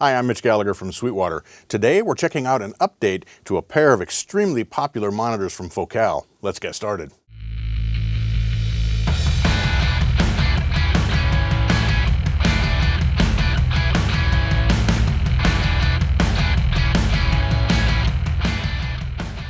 Hi, I'm Mitch Gallagher from Sweetwater. Today we're checking out an update to a pair of extremely popular monitors from Focal. Let's get started.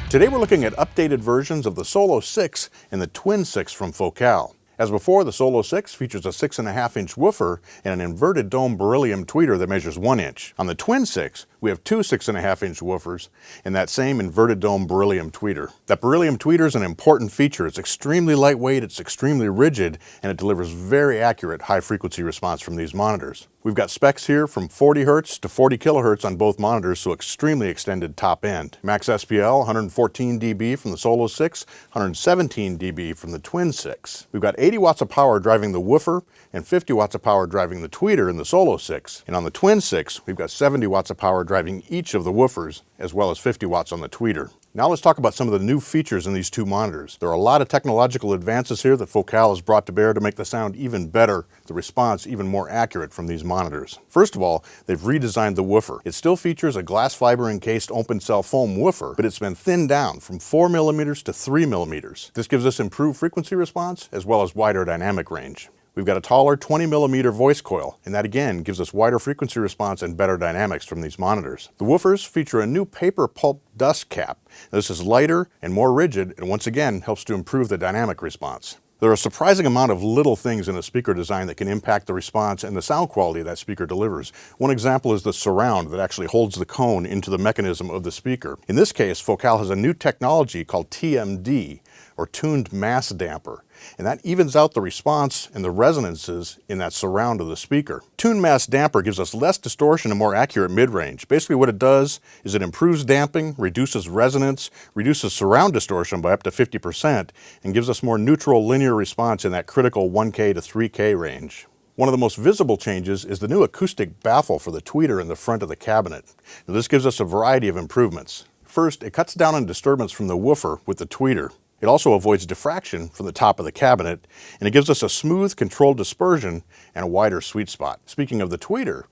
Today we're looking at updated versions of the Solo6 and the Twin6 from Focal. As before, the Solo6 features a 6.5-inch woofer and an inverted dome beryllium tweeter that measures 1 inch. On the Twin6, we have two 6.5-inch woofers and that same inverted dome beryllium tweeter. That beryllium tweeter is an important feature. It's extremely lightweight, it's extremely rigid, and it delivers very accurate high-frequency response from these monitors. We've got specs here from 40 Hz to 40 kHz on both monitors, so extremely extended top end. Max SPL, 114 dB from the Solo6, 117 dB from the Twin6. We've got 80 watts of power driving the woofer and 50 watts of power driving the tweeter in the Solo6. And on the Twin6, we've got 70 watts of power driving each of the woofers, as well as 50 watts on the tweeter. Now let's talk about some of the new features in these two monitors. There are a lot of technological advances here that Focal has brought to bear to make the sound even better, the response even more accurate from these monitors. First of all, they've redesigned the woofer. It still features a glass fiber encased open cell foam woofer, but it's been thinned down from 4 millimeters to 3 millimeters. This gives us improved frequency response as well as wider dynamic range. We've got a taller 20 millimeter voice coil, and that again gives us wider frequency response and better dynamics from these monitors. The woofers feature a new paper pulp dust cap. This is lighter and more rigid, and once again helps to improve the dynamic response. There are a surprising amount of little things in a speaker design that can impact the response and the sound quality that speaker delivers. One example is the surround that actually holds the cone into the mechanism of the speaker. In this case, Focal has a new technology called TMD, or tuned mass damper, and that evens out the response and the resonances in that surround of the speaker. Tuned mass damper gives us less distortion and more accurate mid-range. Basically what it does is it improves damping, reduces resonance, reduces surround distortion by up to 50%, and gives us more neutral linear response in that critical 1K to 3K range. One of the most visible changes is the new acoustic baffle for the tweeter in the front of the cabinet. Now, this gives us a variety of improvements. First, it cuts down on disturbance from the woofer with the tweeter. It also avoids diffraction from the top of the cabinet, and it gives us a smooth, controlled dispersion and a wider sweet spot. Speaking of the tweeter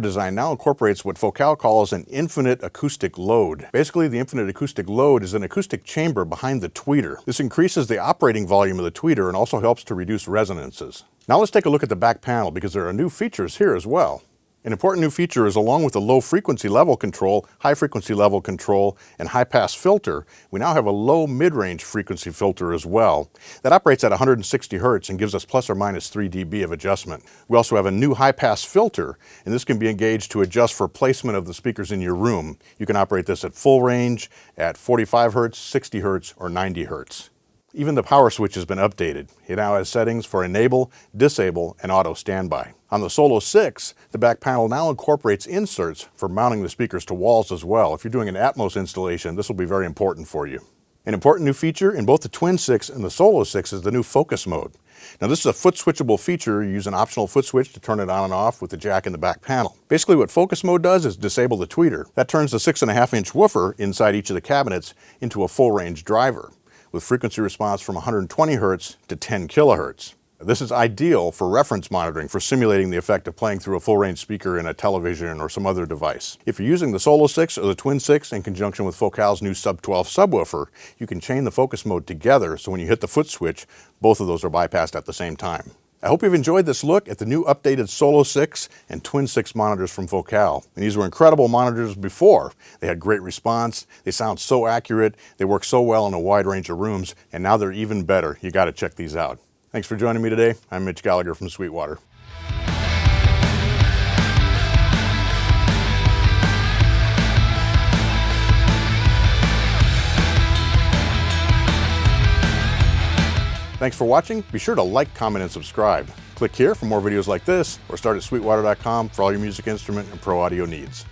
design now incorporates what Focal calls an infinite acoustic load. Basically, the infinite acoustic load is an acoustic chamber behind the tweeter. This increases the operating volume of the tweeter and also helps to reduce resonances. Now let's take a look at the back panel because there are new features here as well. An important new feature is along with the low frequency level control, high frequency level control, and high pass filter, we now have a low mid-range frequency filter as well. That operates at 160 Hz and gives us plus or minus 3 dB of adjustment. We also have a new high pass filter, and this can be engaged to adjust for placement of the speakers in your room. You can operate this at full range, at 45 Hz, 60 Hz, or 90 Hz. Even the power switch has been updated. It now has settings for enable, disable, and auto standby. On the Solo6, the back panel now incorporates inserts for mounting the speakers to walls as well. If you're doing an Atmos installation, this will be very important for you. An important new feature in both the Twin6 and the Solo6 is the new focus mode. Now this is a foot switchable feature. You use an optional foot switch to turn it on and off with the jack in the back panel. Basically what focus mode does is disable the tweeter. That turns the 6.5-inch woofer inside each of the cabinets into a full range driver, with frequency response from 120 Hz to 10 kHz. This is ideal for reference monitoring, for simulating the effect of playing through a full-range speaker in a television or some other device. If you're using the Solo6 or the Twin6 in conjunction with Focal's new sub-12 subwoofer, you can chain the focus mode together, so when you hit the foot switch, both of those are bypassed at the same time. I hope you've enjoyed this look at the new updated Solo6 and Twin6 monitors from Focal. And these were incredible monitors before. They had great response, they sound so accurate, they work so well in a wide range of rooms, and now they're even better. You gotta check these out. Thanks for joining me today. I'm Mitch Gallagher from Sweetwater. Thanks for watching. Be sure to like, comment, and subscribe. Click here for more videos like this, or start at sweetwater.com for all your music instrument and pro audio needs.